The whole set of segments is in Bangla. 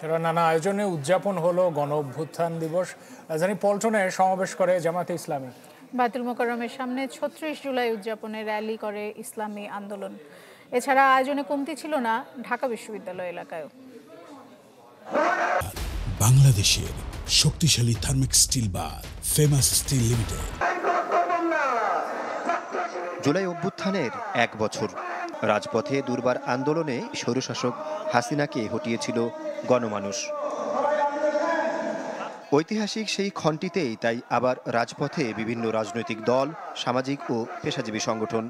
সেটা নানা আয়োজনে উদযাপন হলো গণ অভ্যুত্থান দিবস। রাজধানী পল্টনে সমাবেশ করে জামায়াতে ইসলামী। বায়তুল মোকাররমের সামনে ৩৬ জুলাই উদযাপনে র্যালি করে ইসলামী আন্দোলন। এছাড়া আয়োজনে কমতি ছিল না ঢাকা বিশ্ববিদ্যালয় এলাকায়ও। বাংলাদেশের শক্তিশালী থার্মিক স্টিল বার ফেমাস স্টিল লিমিটেড। জুলাই অভ্যুত্থানের ১ বছর। রাজপথে দুর্বার আন্দোলনে স্বৈরশাসক হাসিনাকে হটিয়েছিল গণমানুষ। ঐতিহাসিক সেই ক্ষণটিতেই তাই আবার রাজপথে বিভিন্ন রাজনৈতিক দল, সামাজিক ও পেশাজীবী সংগঠন।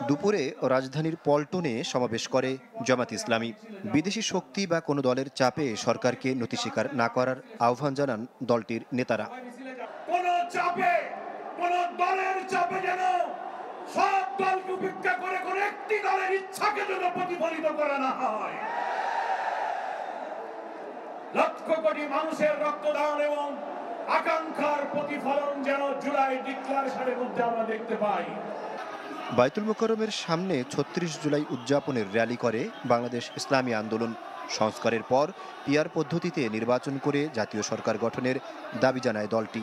দুপুরে রাজধানীর পল্টনে সমাবেশ করে জামায়াত ইসলামী। বিদেশি শক্তি বা কোনো দলের চাপে সরকারকে নতি স্বীকার না করার আহ্বান জানান দলটির নেতারা। কোন দলের চাপে যেন সব দলকে উপেক্ষা করে কোন একটি দলের ইচ্ছাকে যেন প্রতিফলিত করা না হয়। লক্ষ কোটি মানুষের রক্তদান এবং আকাঙ্ক্ষার প্রতিফলন যেন জুলাই ডিক্লারেশনের মধ্যে আমরা দেখতে পাই। বায়তুল মোকাররমের সামনে ৩৬ জুলাই উদযাপনের র্যালি করে বাংলাদেশ ইসলামী আন্দোলন। সংস্কারের পর পিআর পদ্ধতিতে নির্বাচন করে জাতীয় সরকার গঠনের দাবি জানায় দলটি।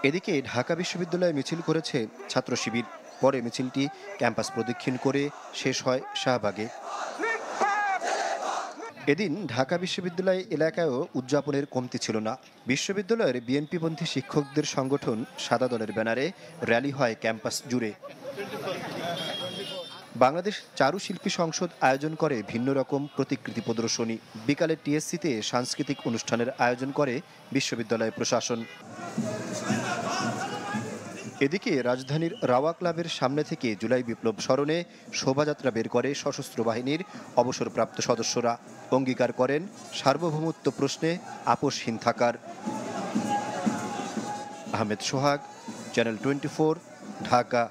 এদিকে ঢাকা বিশ্ববিদ্যালয়ে মিছিল করেছে ছাত্র শিবির। পরে মিছিলটি ক্যাম্পাস প্রদক্ষিণ করে শেষ হয় শাহবাগে। এদিন ঢাকা বিশ্ববিদ্যালয় এলাকায়ও উদযাপনের কমতি ছিল না। বিশ্ববিদ্যালয়ের বিএনপিপন্থী শিক্ষকদের সংগঠন সাদা দলের ব্যানারে র্যালি হয় ক্যাম্পাস জুড়ে। বাংলাদেশ চারুশিল্পী সংসদ আয়োজন করে ভিন্ন রকম প্রতিকৃতি প্রদর্শনী। বিকালে টিএসসিতে সাংস্কৃতিক অনুষ্ঠানের আয়োজন করে বিশ্ববিদ্যালয় প্রশাসন। এদিকে রাজধানীর রাওয়া ক্লাবের সামনে থেকে জুলাই বিপ্লব স্মরণে শোভাযাত্রা বের করে সশস্ত্র বাহিনীর অবসরপ্রাপ্ত সদস্যরা। অঙ্গীকার করেন সার্বভৌমত্ব প্রশ্নে আপোষহীন থাকার। আহমেদ সোহাগ, চ্যানেল 24, ঢাকা।